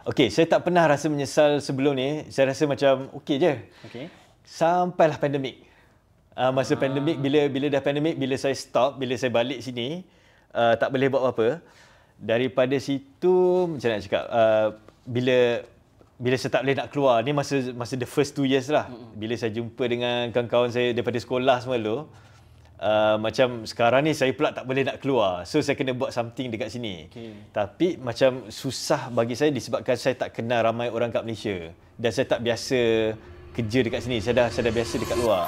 Okey, saya tak pernah rasa menyesal sebelum ni. Saya rasa macam okey je. Okey. Sampailah pandemik. Masa pandemik, bila dah pandemik, bila saya stop, bila saya balik sini, tak boleh buat apa-apa. Daripada situ, macam nak cakap, bila saya tak boleh nak keluar, ni masa the first 2 years lah. Bila saya jumpa dengan kawan-kawan saya daripada sekolah semua tu, macam sekarang ni saya pula tak boleh nak keluar. So saya kena buat something dekat sini. Tapi macam susah bagi saya disebabkan saya tak kenal ramai orang kat Malaysia. Dan saya tak biasa kerja dekat sini. Saya dah biasa dekat luar.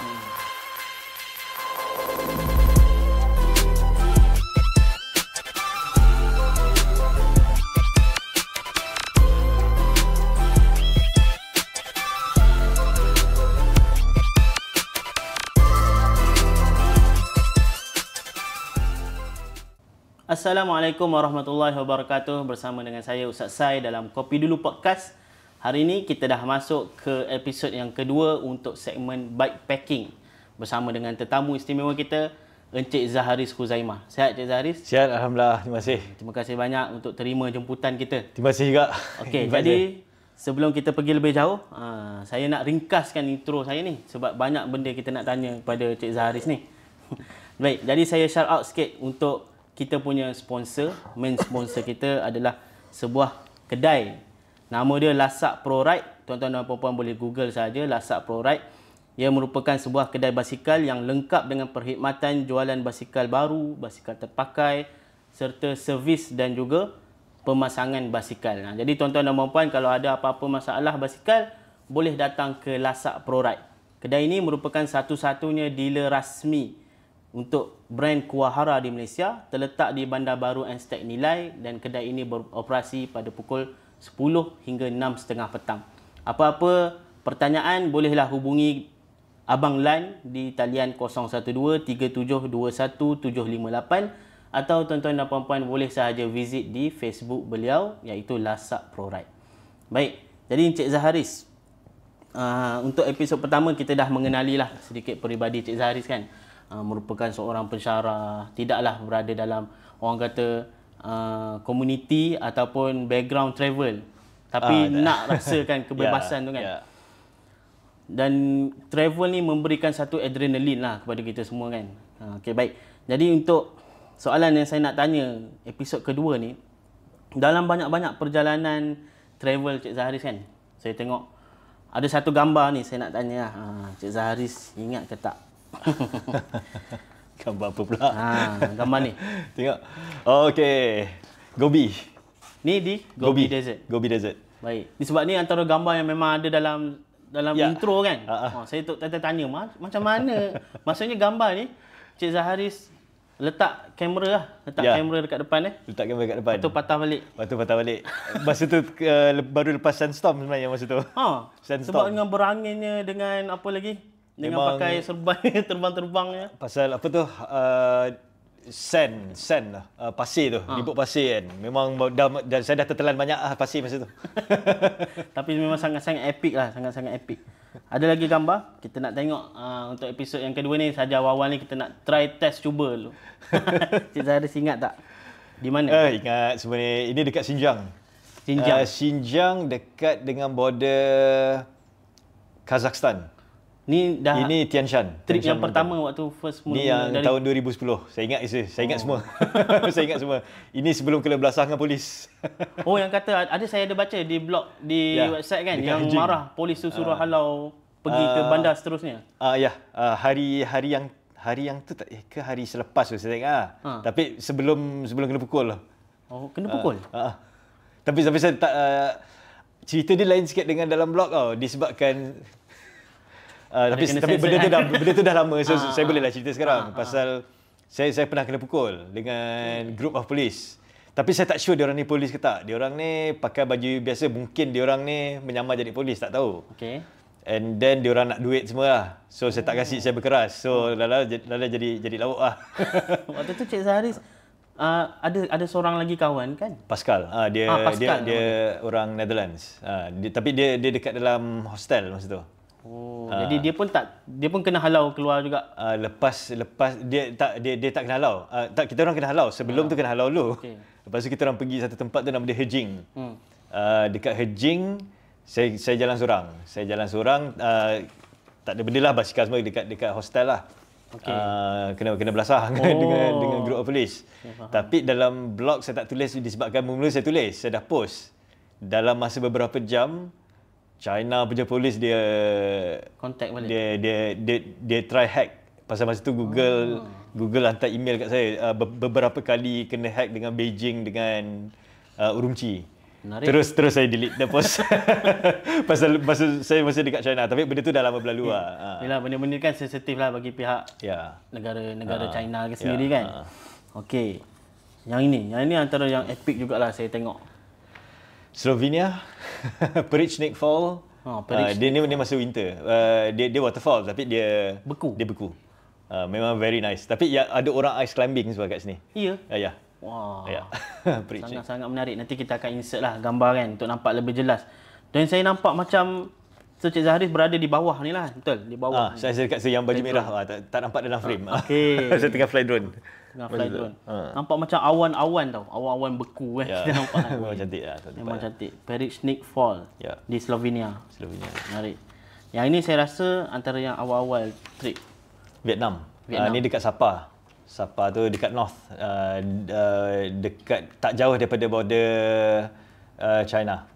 Assalamualaikum warahmatullahi wabarakatuh. Bersama dengan saya Ustaz Sai dalam Kopi Dulu Podcast. Hari ini kita dah masuk ke episod yang kedua untuk segmen bikepacking bersama dengan tetamu istimewa kita, Encik Zaharis Khuzaimah. Sihat Encik Zaharis? Sihat, alhamdulillah. Terima kasih. Terima kasih banyak untuk terima jemputan kita. Terima kasih juga. Okey, jadi sebelum kita pergi lebih jauh, saya nak ringkaskan intro saya ni sebab banyak benda kita nak tanya kepada Encik Zaharis ni. Baik, jadi saya shout out sikit untuk kita punya sponsor. Main sponsor kita adalah sebuah kedai. Nama dia Lasak Pro Ride. Tuan-tuan dan puan-puan boleh Google saja Lasak Pro Ride. Ia merupakan sebuah kedai basikal yang lengkap dengan perkhidmatan jualan basikal baru, basikal terpakai serta servis dan juga pemasangan basikal. Jadi tuan-tuan dan puan-puan, kalau ada apa-apa masalah basikal, boleh datang ke Lasak Pro Ride. Kedai ini merupakan satu-satunya dealer rasmi untuk brand Kuahara di Malaysia, terletak di Bandar Baru Anstek Nilai, dan kedai ini beroperasi pada pukul 10 hingga 6.30 petang. Apa-apa pertanyaan bolehlah hubungi Abang Lan di talian 012-3721-758 atau tuan-tuan dan puan-puan boleh sahaja visit di Facebook beliau iaitu Lasak Pro Ride. Baik, jadi Encik Zaharis, untuk episod pertama kita dah mengenalilah sedikit peribadi Encik Zaharis kan. Merupakan seorang pensyarah, tidaklah berada dalam orang kata komuniti ataupun background travel, tapi nak rasakan kebebasan tu kan. Dan travel ni memberikan satu adrenalin lah kepada kita semua kan. Okey, baik. Jadi untuk soalan yang saya nak tanya episod kedua ni, dalam banyak-banyak perjalanan travel Cik Zaharis kan, saya tengok ada satu gambar ni saya nak tanya lah. Cik Zaharis ingat ke tak? Gambar apa pula? Gambar ni. Tengok. Okey. Gobi. Ni di Gobi Desert. Gobi Desert. Baik. Ni sebab ni antara gambar yang memang ada dalam intro kan. Saya tanya macam mana? Maksudnya gambar ni Cik Zaharis letak kamera lah. Kamera dekat depan Letak kamera dekat depan. Lepas tu patah balik. Masa tu baru lepas sandstorm sebenarnya masa tu. Sebab dengan beranginnya, dengan apa lagi? Dengan memang pakai serban terbang-terbangnya. Pasal apa tu? Sand lah. Pasir tu. Ribut pasir kan. Memang saya dah tertelan banyak pasir masa tu. Tapi memang sangat-sangat epic lah. Sangat-sangat epic. Ada lagi gambar? Kita nak tengok untuk episod yang kedua ni. Saja awal-awal ni kita nak try test cuba dulu. Cik Zaharis ingat tak? Di mana? Ingat sebenarnya. Ini dekat Xinjiang. Xinjiang dekat dengan border Kazakhstan. Ini Tian Shan. Trip yang pertama waktu first mula. Ni yang dari tahun 2010. Saya ingat semua. Saya ingat semua. Ini sebelum kena belasah dengan polis. Yang kata saya ada baca di blog di website kan yang Hijing. Marah polis tu suruh halau pergi ke bandar seterusnya. Hari yang tu ke hari selepas tu saya ingat. Tapi sebelum kena pukul lah. Kena pukul. Tapi saya tak cerita dia lain sikit dengan dalam blog disebabkan tapi benda tu dah lama, so saya bolehlah cerita sekarang. Pasal saya pernah kena pukul dengan group of police. Tapi saya tak sure diorang ni polis ke tak. Diorang ni pakai baju biasa, mungkin diorang ni menyamar jadi polis, tak tahu. Okay. And then diorang nak duit semua lah. So saya tak kasih, saya berkeras. So lala jadi lawak lah. Waktu tu Cik Zaharis ada seorang lagi kawan kan? Pascal. Pascal dia orang Netherlands. Tapi dia dekat dalam hostel masa tu. Jadi dia pun kena halau keluar juga. Lepas dia tak kena halau. Kita orang kena halau. Sebelum tu kena halau dulu. Okay. Lepas tu kita orang pergi satu tempat tu nama dia Hijing. Dekat Hejing, saya jalan seorang. Tak ada benda lah, basikal semua dekat hostel lah. Okay. Kena belasah dengan group of police. Tapi dalam blog saya tak tulis disebabkan mula saya tulis, saya dah post. Dalam masa beberapa jam, China punya polis dia contact balik. Dia try hack. Pasal masa tu Google hantar email kat saya beberapa kali kena hack dengan Beijing dengan Urumqi. Menarik. Terus saya delete the post. pasal saya masih dekat China, tapi benda tu dah lama berlalu lah. Yalah, benda-benda kan sensitif lah bagi pihak negara China ke sendiri kan. Okey. Yang ini antara yang epic jugalah saya tengok. Slovenia, Perichnik Fall. Dia ni masa winter. Dia waterfall tapi dia beku. Memang very nice. Tapi ada orang ice climbing sebab kat sini. Ya. Ya. Wah. Ya. Sangat-sangat menarik. Nanti kita akan insert lah gambar kan untuk nampak lebih jelas. Dan saya nampak macam Cik Zaharis berada di bawah ni lah. Betul? Di bawah. Saya dekat situ yang baju merah. Tak nampak dalam frame. Okey. Saya tengah fly drone. Nampak macam awan-awan tau. Awan-awan beku kan. Kita nampak. Memang cantik lah. Memang cantik. Perichnik Fall di Slovenia. Menarik. Yang ini saya rasa antara yang awal-awal trip. Vietnam. Ni dekat Sapa. Sapa tu dekat north. Dekat tak jauh daripada border China.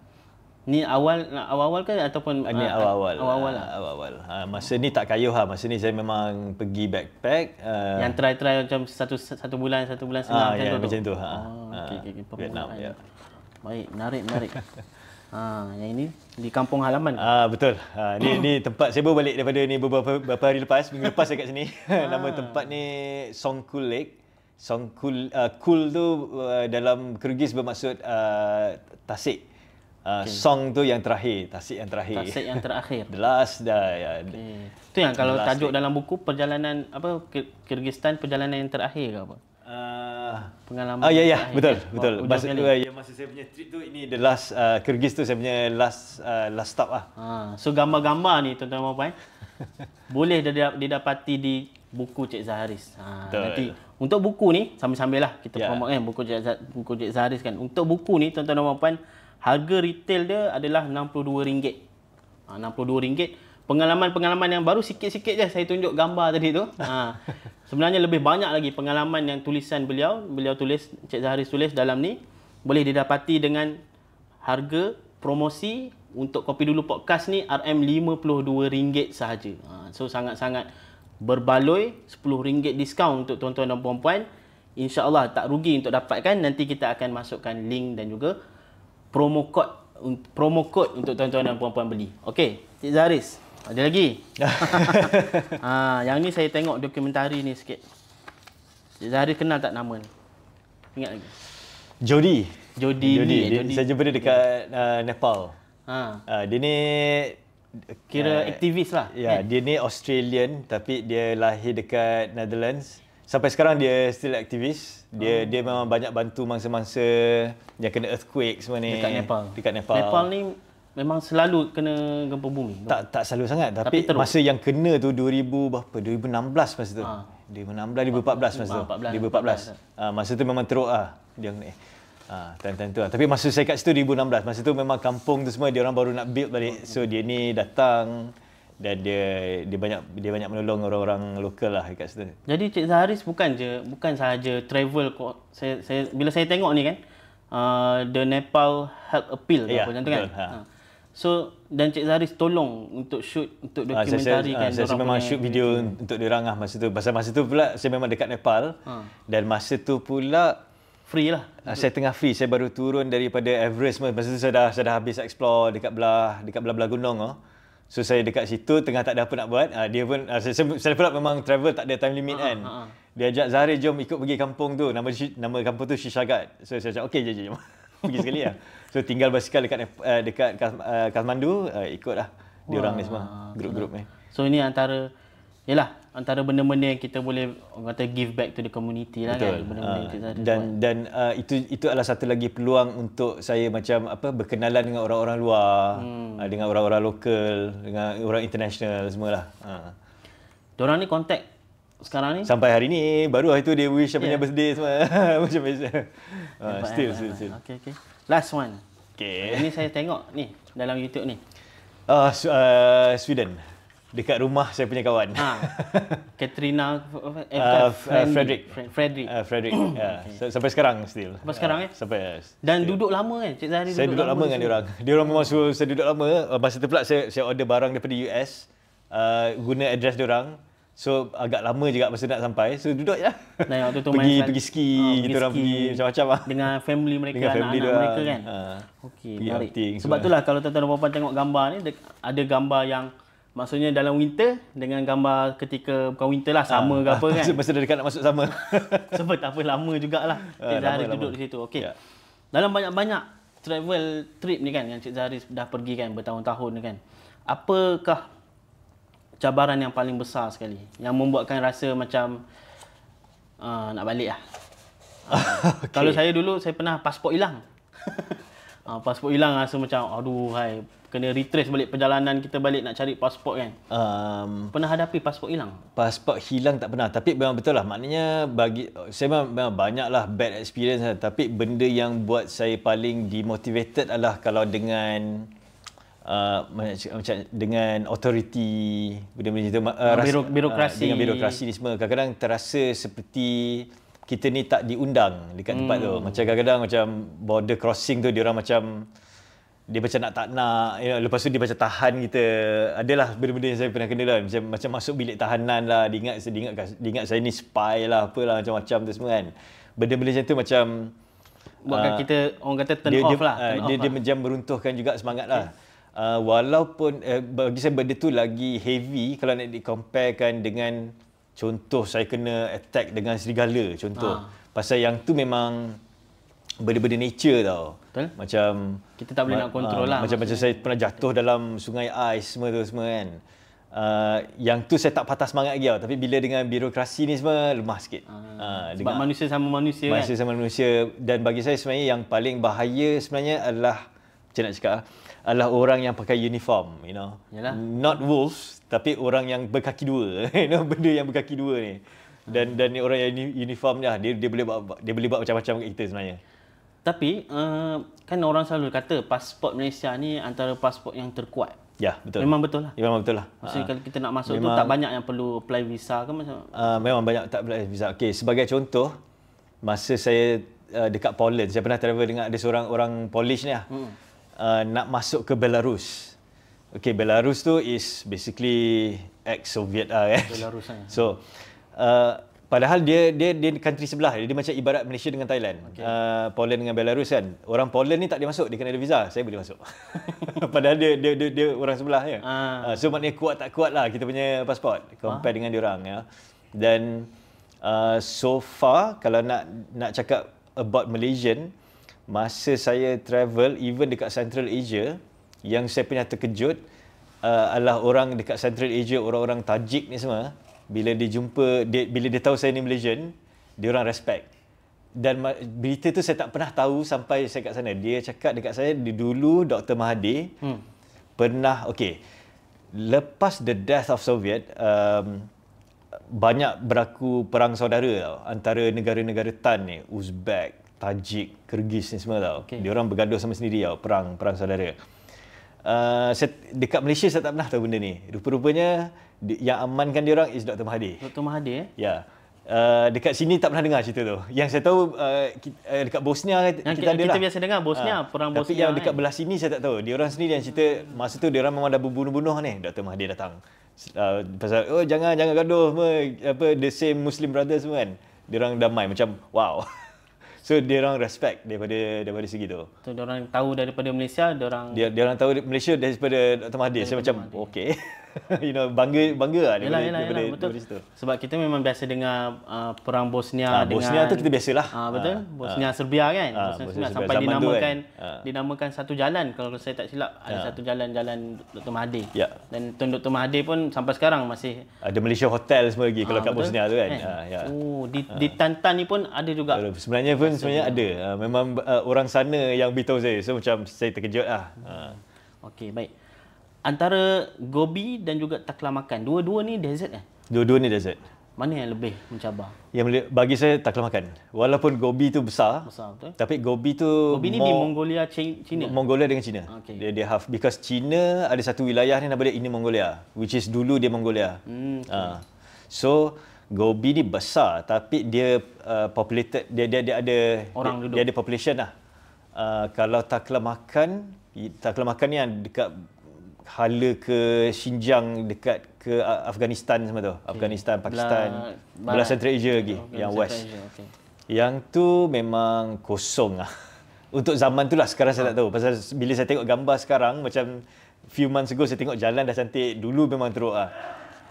Ni awal-awal ke ataupun ni awal-awal. Awal-awal lah. Awal-awal. Masa ni tak kayuh lah. Masa ni saya memang pergi backpack. Yang try macam satu bulan setengah macam tu. Okey. Vietnam. Ya. Baik, menarik. Yang ini di kampung halaman. Betul. Ni tempat saya baru balik daripada ni beberapa hari lepas, minggu lepas saya kat sini. Nama tempat ni Songkul Lake. Kul tu dalam Kyrgyz bermaksud tasik. Song tu yang terakhir, tasik yang terakhir. Tasik yang terakhir. The last dah ya. Okay. Itu yang kalau tajuk dalam buku perjalanan apa Kyrgyzstan perjalanan yang terakhir ke apa? Pengalaman. Ya, betul. Masa saya punya trip tu ini the last Kyrgyz tu saya punya last stop lah. So gambar-gambar ni tuan-tuan dan puan boleh didapati di buku Cik Zaharis. Nanti untuk buku ni sambil-sambil lah kita promote kan buku Cik Zaharis kan. Untuk buku ni tuan-tuan dan puan harga retail dia adalah RM62. RM62. Pengalaman-pengalaman yang baru sikit-sikit je saya tunjuk gambar tadi tu. Sebenarnya lebih banyak lagi pengalaman yang tulisan beliau tulis, Cik Zaharis tulis dalam ni boleh didapati dengan harga promosi untuk Kopi Dulu Podcast ni RM52 sahaja. So sangat-sangat berbaloi, RM10 diskaun untuk tuan-tuan dan puan-puan. InsyaAllah tak rugi untuk dapatkan. Nanti kita akan masukkan link dan juga promo code untuk tuan-tuan dan puan-puan beli. Okey, Cik Zaharis. Ada lagi? Yang ni saya tengok dokumentari ni sikit. Cik Zaharis kenal tak nama ni? Ingat lagi? Jody. Jody. Saya jumpa dia dekat Nepal. Dia ni kira aktivis lah. Ya, dia ni Australian tapi dia lahir dekat Netherlands. Sampai sekarang dia still aktivis. Dia memang banyak bantu mangsa-mangsa yang kena earthquake semua ni dekat Nepal. Nepal ni memang selalu kena gempa bumi. Tak selalu sangat tapi masa yang kena tu 2016 masa tu. 2014 masa tu. 2014. Masa tu memang teruk lah dia ni. Time tu lah. Tapi masa saya kat situ 2016, masa tu memang kampung tu semua dia orang baru nak build balik. So dia ni datang dan dia banyak menolong orang-orang lokal lah dekat situ. Jadi Cik Zaharis bukan sahaja travel. Bila saya tengok ni kan the Nepal Help Appeal macam tu kan. So dan Cik Zaharis tolong untuk shoot untuk dokumentari kan. Saya memang shoot video untuk diorang lah masa tu. Pasal masa tu pula saya memang dekat Nepal dan masa tu pula free lah. Saya tengah free. Saya baru turun daripada Everest. Masa tu saya dah habis explore dekat belah gunung. So saya dekat situ tengah tak ada apa nak buat. Dia pun saya pula memang travel tak ada time limit kan. Dia ajak Zaharis jom ikut pergi kampung tu. Nama kampung tu Shishagat. So saya cakap okey jom. Pergi sekali lah. So tinggal basikal dekat Kathmandu, ikutlah diorang ni semua, grup-grup ni. So ini antara benda-benda yang kita boleh kata give back to the community lah. Betul. Kan. Benda-benda yang kita dan itu adalah satu lagi peluang untuk saya macam berkenalan dengan orang-orang luar, dengan orang-orang lokal, dengan orang international semualah. Diorang ni contact sekarang ni? Sampai hari ni baru hari tu dia wish punya birthday semua. Macam biasa. Still. Okay. Last one. Okay. Ini saya tengok ni dalam YouTube ni. Sweden. Dekat rumah saya punya kawan. Katrina Fredrik. Fredrik. Sampai sekarang still. Sampai sekarang Sampai. Dan duduk lama kan Cik Zahari? Saya duduk lama dengan diorang. Diorang memang suruh saya duduk lama. Masa tu pula saya order barang daripada US. Guna address diorang. So agak lama juga masa nak sampai. So duduk je. Dan waktu tu pergi ski, kita orang pergi macam-macam lah. Dengan family mereka, dengan family anak-anak mereka kan. Okey, menarik. Sebab itulah kalau tuan-tuan dan puan-puan tengok gambar ni, ada gambar yang maksudnya dalam winter dengan gambar ketika bukan winter lah, sama ke apa kan. Masa dah dekat nak masuk sama. Sebab tak apa, lama jugalah Cik Zahari duduk di situ. Okey. Dalam banyak-banyak travel trip ni kan yang Cik Zahari dah pergi kan bertahun-tahun ni kan. Apakah cabaran yang paling besar sekali yang membuatkan rasa macam nak balik lah? Okay. Kalau saya dulu, saya pernah pasport hilang. Pasport hilang rasa macam aduh hai, kena retrace balik perjalanan kita balik nak cari pasport kan. Pernah hadapi pasport hilang? Pasport hilang tak pernah, tapi memang betul lah, maknanya bagi saya memang banyaklah bad experience lah. Tapi benda yang buat saya paling demotivated adalah kalau dengan macam dengan authority, benda-benda itu, birokrasi. Dengan birokrasi ni semua kadang-kadang terasa seperti kita ni tak diundang dekat tempat tu. Macam kadang-kadang macam border crossing tu, dia orang macam dia macam nak tak nak, lepas tu dia macam tahan kita. Adalah benda-benda yang saya pernah kena lah, macam masuk bilik tahanan lah, dia ingat saya ni spy lah, apalah macam-macam tu semua kan. Benda-benda macam tu macam buatkan kita orang kata turn off lah. Dia macam meruntuhkan juga semangat lah. Walaupun bagi saya benda tu lagi heavy kalau nak di-comparekan dengan contoh saya kena attack dengan serigala contoh. Pasal yang tu memang benda-benda nature tau. Betul? Macam kita tak boleh nak kontrol lah. Macam saya pernah jatuh dalam sungai ais semua kan. Yang tu saya tak patah semangat lagi tau. Tapi bila dengan birokrasi ni semua lemah sikit. Sebab manusia sama manusia kan. Manusia sama manusia. Dan bagi saya sebenarnya yang paling bahaya sebenarnya adalah, macam nak cakap, adalah orang yang pakai uniform, Yalah. Not wolves, tapi orang yang berkaki dua, benda yang berkaki dua ni. Dan ni orang yang uniform dah, dia boleh buat macam-macam kat kita sebenarnya. Tapi kan orang selalu kata pasport Malaysia ni antara pasport yang terkuat. Ya, betul. Memang betul lah. Ya, memang betul lah. Maksudnya kalau kita nak masuk tu tak banyak yang perlu apply visa ke macam? Memang banyak tak apply visa. Okey, sebagai contoh, masa saya dekat Poland, saya pernah travel dengan ada seorang orang Polish ni lah. Nak masuk ke Belarus. Okay, Belarus tu is basically ex-Soviet lah kan. Belarus kan. So, padahal dia country sebelah. Dia macam ibarat Malaysia dengan Thailand. Okay. Poland dengan Belarus kan. Orang Poland ni tak boleh masuk, dia kena ada visa. Saya boleh masuk. Padahal dia orang sebelah je. So maknanya kuat tak kuat lah kita punya pasport compare dengan diorang ya. Dan so far kalau nak cakap about Malaysian, masa saya travel even dekat Central Asia, yang saya punya terkejut adalah orang dekat Central Asia, orang-orang Tajik ni semua, bila dia tahu saya ni Malaysian, dia orang respect. Dan berita tu saya tak pernah tahu sampai saya kat sana. Dia cakap dekat saya, dulu Dr. Mahathir pernah, lepas the death of Soviet, banyak berlaku perang saudara tau, antara negara-negara Tan ni, Uzbek, Tajik, Kyrgyz ni semua tau. Dia orang bergaduh sama sendiri tau, perang saudara. Dekat Malaysia saya tak pernah tahu benda ni. Rupa-rupanya yang amankan dia orang is Dr. Mahathir. Dr. Mahathir Ya. Dekat sini tak pernah dengar cerita tu. Yang saya tahu dekat Bosnia kita ada lah. Kita biasa dengar Bosnia, perang Bosnia. Tapi yang dekat belah sini saya tak tahu. Dia orang sendiri yang cerita masa tu dia orang memang dah berbunuh-bunuh ni. Dr. Mahathir datang. Pasal jangan gaduh the same Muslim brothers semua kan. Dia orang damai macam wow. So dia orang respect daripada segi tu. So dia orang tahu daripada Malaysia, dia orang tahu Malaysia daripada Dr. Mahathir. Saya macam okey. bangga lah daripada situ. Sebab kita memang biasa dengar perang Bosnia dengan Bosnia tu kita biasalah. Betul. Bosnia Serbia kan. Bosnia sampai dinamakan satu jalan, kalau saya tak silap ada satu jalan Dr. Mahathir. Dan Tun Dr. Mahathir pun sampai sekarang masih ada Malaysia Hotel semua lagi kalau kat Bosnia tu kan. Di Tantan ni pun ada juga. Sebenarnya ada. Memang orang sana yang beritahu saya. So macam saya terkejut lah. Okey, baik. Antara Gobi dan juga Taklamakan, dua-dua ni desert kan? Dua-dua ni desert. Mana yang lebih mencabar? Bagi saya tak kalah makan. Walaupun Gobi tu besar, Betul. tapi Gobi tu Gobi ni di Mongolia, China. Mongolia dengan China. Okay. Dia half, because China ada satu wilayah ni nama dia Inner Mongolia, which is dulu dia Mongolia. Okay. So Gobi ni besar, tapi dia populated, dia ada orang duduk. Dia ada population lah. Kalau tak kalah makan ni yang dekat hala ke Xinjiang, dekat ke Afghanistan semua tu. Okay. Afghanistan, Pakistan, belah Central Asia lagi, yang West. Okay. Yang tu memang kosong lah. Untuk zaman tu lah, sekarang saya tak tahu. Pasal bila saya tengok gambar sekarang, macam few months ago saya tengok jalan dah cantik. Dulu memang teruk lah.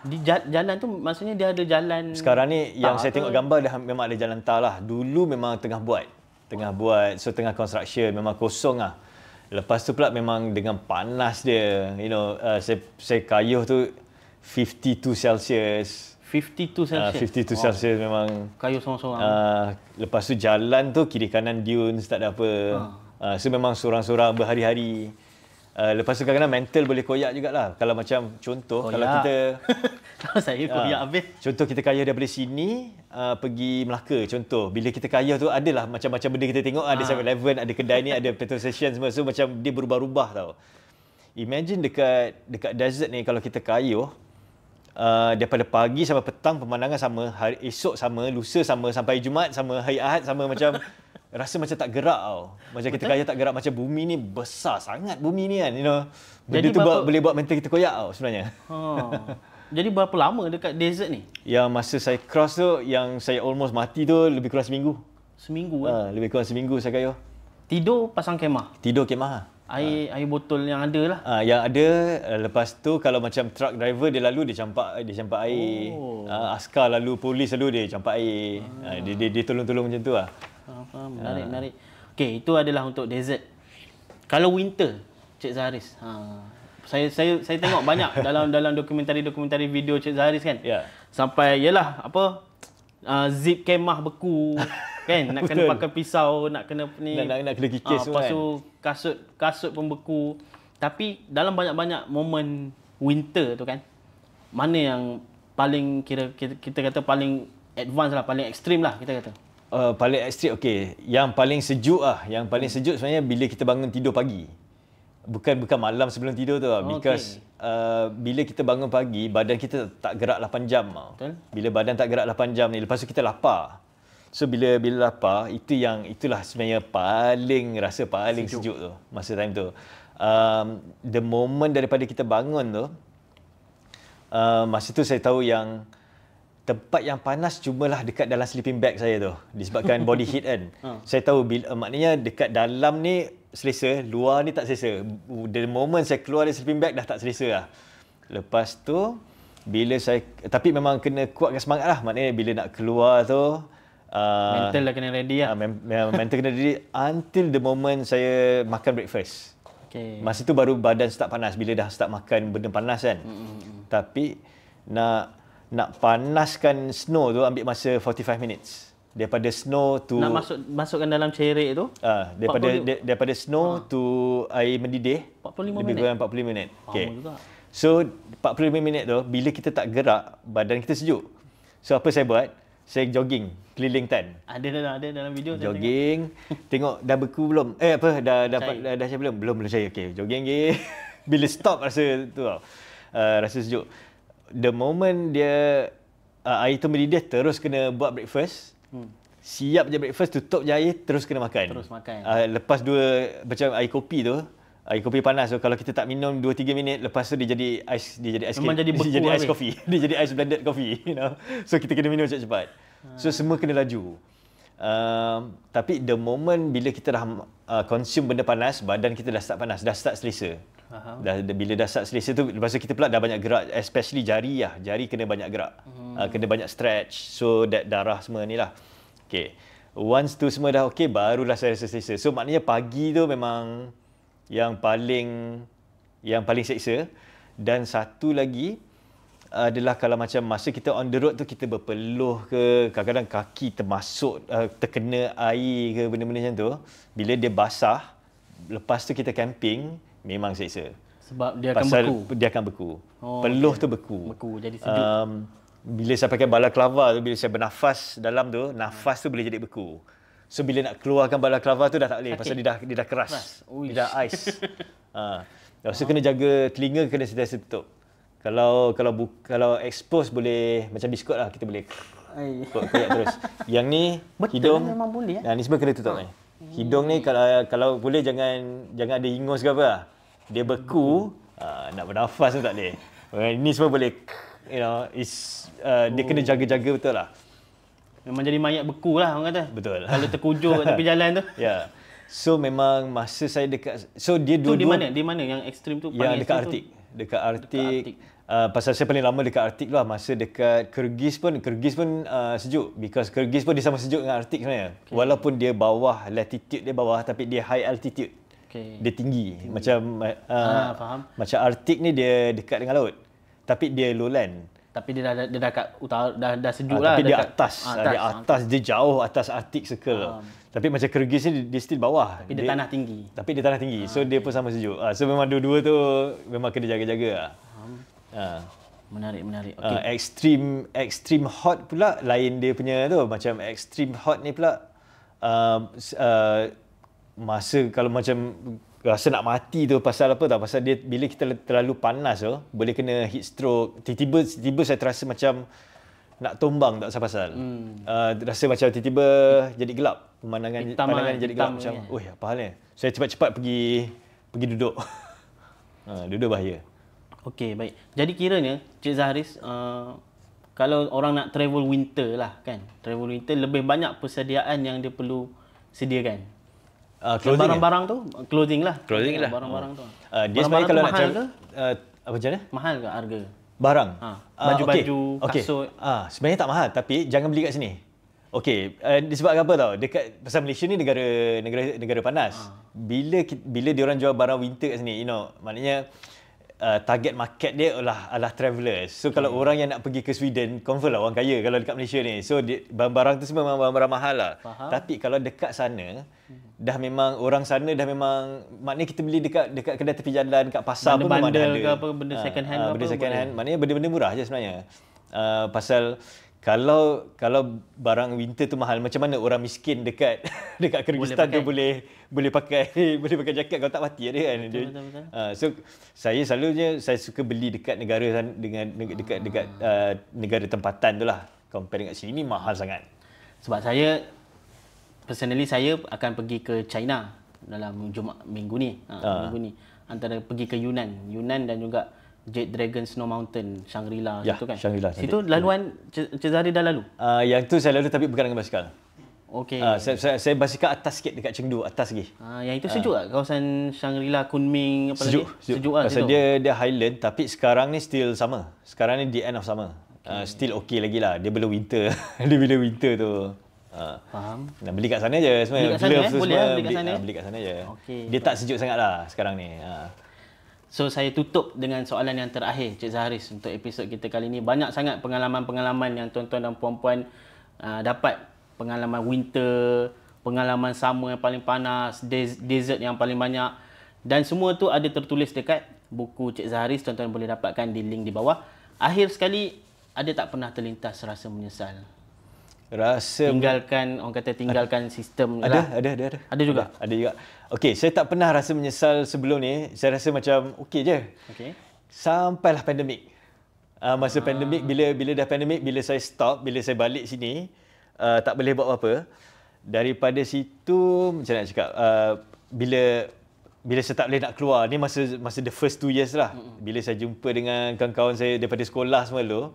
Di jalan tu maksudnya dia ada jalan. Sekarang ni yang saya tengok gambar dah memang ada jalan tar lah. Dulu memang tengah buat. So tengah construction, memang kosong lah. Lepas tu pula memang dengan panas dia, saya kayuh tu 52 Celsius. 52 Celsius? 52 Celsius memang. Kayuh sorang-sorang. Lepas tu jalan tu kiri kanan dunes, tak ada apa. So memang sorang-sorang berhari-hari. Lepas tu kadang-kadang mental boleh koyak jugalah. Kalau macam contoh, kalau kita... Kalau saya koyak habis. Contoh kita kayuh daripada sini, pergi Melaka contoh. Bila kita kayuh tu adalah macam-macam benda kita tengok. Ada 7-Eleven, ada kedai ni, ada petrol station semua. So macam dia berubah-ubah tau. Imagine dekat desert ni kalau kita kayuh, daripada pagi sampai petang pemandangan sama, hari esok sama, lusa sama, sampai Jumaat sama, hari Ahad sama, macam rasa macam tak gerak tau. Macam kita kaya tak gerak, macam bumi ni besar sangat bumi ni kan, Benda tu boleh buat mental kita koyak tau sebenarnya. Jadi berapa lama dekat desert ni? Yang masa saya cross tu, yang saya almost mati tu lebih kurang seminggu. Seminggu kan? Lebih kurang seminggu saya kayuh. Tidur pasang kemah? Tidur kemah. Air botol yang ada lah. Yang ada, lepas tu kalau macam truck driver dia lalu dia campak air. Askar lalu, polis lalu dia campak air. Dia tolong-tolong macam tu lah. Menarik. Okey, itu adalah untuk desert. Kalau winter, Cik Zaharis. Saya tengok banyak dalam dokumentari video Cik Zaharis kan. Yeah. Sampai yalah zip kemah beku kan, nak kena pakai pisau, nak kena ni, nak kena kikis lepas tu kasut pun beku. Tapi dalam banyak-banyak momen winter tu kan, mana yang paling kita kata paling advance lah, paling ekstrim lah kita kata? Paling ekstrim, okey. Yang paling sejuk lah. Yang paling sejuk sebenarnya bila kita bangun tidur pagi. Bukan malam sebelum tidur tu lah. Because bila kita bangun pagi, badan kita tak gerak 8 jam. Betul. Bila badan tak gerak 8 jam ni, lepas tu kita lapar. So bila lapar, itulah sebenarnya rasa paling sejuk tu. Masa time tu. The moment daripada kita bangun tu, masa tu saya tahu yang tempat yang panas cumalah dekat dalam sleeping bag saya tu. Disebabkan body heat kan. Saya tahu maknanya dekat dalam ni selesa, luar ni tak selesa. The moment saya keluar dari sleeping bag dah tak selesa lah. Lepas tu, tapi memang kena kuatkan semangat lah. Maknanya bila nak keluar tu, mental dah kena ready lah. Mental kena ready until the moment saya makan breakfast. Okay. Masa tu baru badan start panas, bila dah start makan benda panas kan. Tapi nak panaskan snow tu ambil masa 45 minutes. Daripada snow to nak masukkan dalam cerik tu, daripada snow to air mendidih 45 lebih kurang 45 minit. Okey. So 45 minit tu bila kita tak gerak, badan kita sejuk. So apa saya buat? Saya jogging keliling tan. Ada dalam video jogging, tengok dah beku belum? Dah cair belum? Belum cair. Okey, jogging lagi. Bila stop rasa tu tau. Rasa sejuk. The moment dia air tu mendidih, terus kena buat breakfast. Siap je breakfast, tutup je air, terus kena makan. Lepas macam air kopi tu, air kopi panas tu, kalau kita tak minum 2-3 minit, lepas tu dia jadi ais, memang jadi beku, dia jadi ais kopi. Dia jadi ais blended coffee, So kita kena minum cepat-cepat. So semua kena laju. Tapi the moment bila kita dah consume benda panas, badan kita dah start panas, dah start selesa. Bila dah start selesa tu, lepas tu kita pula dah banyak gerak, especially jari lah. Jari kena banyak gerak. Kena banyak stretch, so that darah semua ni lah. Okay. Once tu semua dah okay, barulah saya rasa selesa. So maknanya pagi tu memang yang paling seksa. Dan satu lagi adalah kalau macam masa kita on the road tu, kita berpeluh ke, kadang-kadang kaki terkena air ke, benda-benda macam tu. Bila dia basah, lepas tu kita camping, memang seksa. Sebab dia akan beku. Dia akan beku. Peluh tu beku. Beku, jadi sejuk. bila saya pakai balaclava tu, bila saya bernafas dalam tu, nafas tu boleh jadi beku. So bila nak keluarkan balaclava tu dah tak boleh pasal dia dah keras. Dia dah ais. Lepas tu kena jaga telinga, kena sentiasa tutup. Kalau expose boleh macam biskut lah, kita boleh koyak terus. Yang ni betul hidung memang boleh. ni semua kena tutup ni. Hidung ni kalau boleh jangan ada hingus ke apa lah. Dia beku, nak bernafas pun tak boleh. Ini semua boleh, dia kena jaga-jaga betul lah. Memang jadi mayat beku lah orang kata. Betul. Kalau terkujur kat tepi jalan tu. Ya. So memang masa saya dekat, so dia tu di mana yang ekstrim tu? Yang dekat Arctic. Dekat Arctic. Pasal saya paling lama dekat Arctic lah. Masa dekat Kyrgyz pun sejuk. Because Kyrgyz pun dia sama sejuk dengan Arctic sebenarnya. Okay. Walaupun dia bawah, latitude dia bawah, tapi dia high altitude. Okay. Dia tinggi. Macam faham. Macam Arctic ni dia dekat dengan laut. Tapi dia lowland. Tapi dia dah kat utara, dah sejuk lah. Tapi dia atas, dia jauh atas Arctic Circle. Tapi macam Kyrgyz ni dia still bawah. Tapi dia tanah tinggi. Tapi dia tanah tinggi. So dia pun sama sejuk. So memang dua-dua tu memang kena jaga-jaga lah. Menarik. Okay. Extreme hot pula lain dia punya tu. Macam extreme hot ni pula masa kalau macam rasa nak mati tu pasal apa tau? Pasal dia bila kita terlalu panas tu boleh kena heat stroke. Tiba-tiba saya terasa macam nak tumbang tak pasal. Rasa macam tiba-tiba jadi gelap. Pemandangan jadi gelap macam, apa hal ni? Saya cepat-cepat pergi duduk. Duduk bahaya. Okey, baik. Jadi kiranya Cik Zaharis, kalau orang nak travel winter lah kan. Travel winter lebih banyak persediaan yang dia perlu sediakan. Barang-barang tu, clothing lah. Barang-barang tu. Dia sebenarnya kalau nak travel, apa macam mana? Mahal ke harga? Barang. Baju-baju, kasut. Sebenarnya tak mahal, tapi jangan beli kat sini. Okey, disebabkan apa tau? Pasal Malaysia ni negara panas. Bila diorang jual barang winter kat sini, maknanya target market dia adalah travelers. So kalau orang yang nak pergi ke Sweden, confirm lah orang kaya kalau dekat Malaysia ni. So barang-barang tu semua memang barang-barang mahal lah. Faham. Tapi kalau dekat sana, dah memang orang sana dah memang, maknanya kita beli dekat kedai tepi jalan, kat pasar pun memang dah ada. Ke apa, benda second hand benda second hand, maknanya benda-benda murah je sebenarnya. Pasal kalau barang winter tu mahal, macam mana orang miskin dekat Kyrgyzstan tu boleh pakai jaket kalau tak mati ada kan. Betul. So saya selalunya saya suka beli dekat negara dekat negara tempatan tu lah. Compare dengan sini mahal sangat. Sebab saya personally saya akan pergi ke China dalam minggu ni. Antara pergi ke Yunan dan juga Jade Dragon Snow Mountain, Shangri-La situ kan. Shangri-La. Situ laluan Cik Zahari dah lalu? Yang tu saya lalu tapi bukan dengan basikal. Okey. Saya basikal atas sikit dekat Chengdu, atas lagi. Yang itu sejuk tak? Kawasan Shangri-La, Kunming apa sejuk, lagi? Sejuk lah pasal situ. dia highland tapi sekarang ni still summer. Sekarang ni the end of summer. Still okey lagi lah. Dia belum winter. Dia bila winter tu. Faham. Nak beli kat sana je sebenarnya. Beli kat sana, boleh beli kat sana. Beli kat sana je. Okay. Dia tak sejuk sangat lah sekarang ni. So saya tutup dengan soalan yang terakhir Cik Zaharis untuk episod kita kali ini. Banyak sangat pengalaman-pengalaman yang tuan-tuan dan puan-puan dapat. Pengalaman winter, pengalaman summer yang paling panas, desert yang paling banyak. Dan semua tu ada tertulis dekat buku Cik Zaharis. Tuan-tuan boleh dapatkan di link di bawah. Akhir sekali, ada tak pernah terlintas rasa menyesal? Tinggalkan sistem ni lah. Ada. Ada juga? Ada juga. Okey, saya tak pernah rasa menyesal sebelum ni. Saya rasa macam okey je. Okey. Sampailah pandemik. Masa pandemik, bila dah pandemik, bila saya stop, bila saya balik sini, tak boleh buat apa-apa. Daripada situ, macam nak cakap, bila saya tak boleh nak keluar, ni masa the first 2 years lah. Bila saya jumpa dengan kawan-kawan saya daripada sekolah semua tu,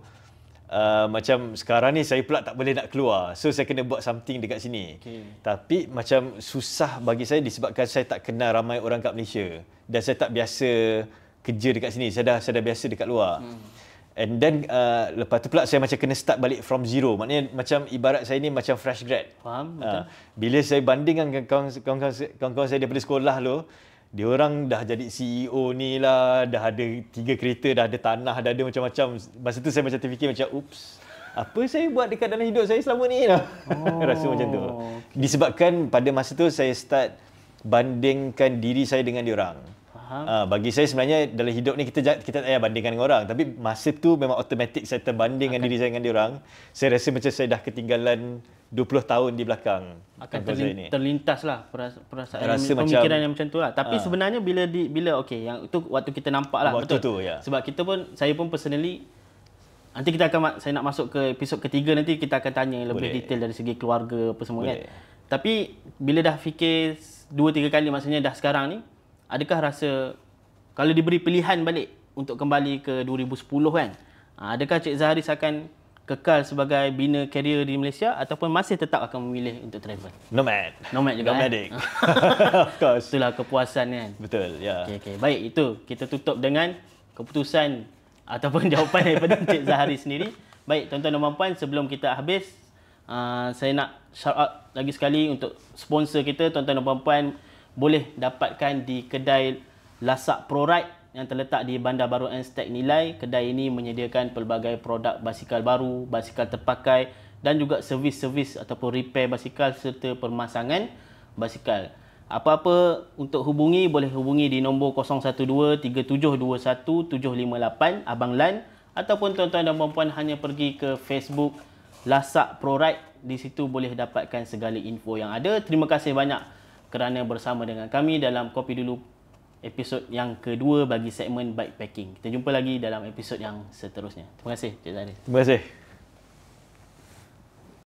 macam sekarang ni saya pula tak boleh nak keluar. So saya kena buat something dekat sini. Tapi macam susah bagi saya disebabkan saya tak kenal ramai orang kat Malaysia. Dan saya tak biasa kerja dekat sini. Saya dah biasa dekat luar. And then lepas tu pula saya macam kena start balik from zero. Maknanya macam ibarat saya ni macam fresh grad. Faham, betul. Bila saya bandingkan kawan-kawan saya daripada sekolah tu, dia orang dah jadi CEO ni lah, dah ada 3 kereta, dah ada tanah, dah ada macam-macam. Masa tu saya macam terfikir macam, oops, apa saya buat dekat dalam hidup saya selama ni? Rasa macam tu. Disebabkan pada masa tu saya start bandingkan diri saya dengan dia orang. Faham. Bagi saya sebenarnya dalam hidup ni kita tak payah bandingkan dengan orang, tapi masa tu memang automatik saya terbanding dengan diri saya dengan dia orang. Saya rasa macam saya dah ketinggalan 20 tahun di belakang. Akan terlintas lah perasaan pemikiran yang macam tu lah. Tapi sebenarnya bila okey, yang itu waktu kita nampak lah, waktu betul. Tu, ya. Sebab saya pun personally, nanti saya nak masuk ke episod ketiga, nanti kita akan tanya lebih detail dari segi keluarga apa semua kan. Tapi bila dah fikir 2-3 kali, maksudnya dah sekarang ni, adakah rasa kalau diberi pilihan balik untuk kembali ke 2010 kan, adakah Cik Zaharis akan kekal sebagai bina karier di Malaysia ataupun masih tetap akan memilih untuk travel? Nomad. Nomad juga. Nomadic. Of course. Itulah kepuasan kan. Betul, ya. Okey. Baik, itu kita tutup dengan keputusan ataupun jawapan daripada Cik Zaharis sendiri. Baik, tuan-tuan dan puan-puan, sebelum kita habis, saya nak shout out lagi sekali untuk sponsor kita. Tuan-tuan dan puan-puan boleh dapatkan di kedai Lasak Pro Ride yang terletak di Bandar Baru Anstek Nilai. Kedai ini menyediakan pelbagai produk basikal baru, basikal terpakai dan juga servis-servis ataupun repair basikal serta permasangan basikal. Apa-apa untuk hubungi, boleh hubungi di nombor 012-3721-758 Abang Lan, ataupun tuan-tuan dan puan-puan hanya pergi ke Facebook Lasak Pro Ride. Di situ boleh dapatkan segala info yang ada. Terima kasih banyak kerana bersama dengan kami dalam Kopi Dulu episod yang kedua bagi segmen bikepacking. Kita jumpa lagi dalam episod yang seterusnya. Terima kasih Cik Zaharis. Terima kasih.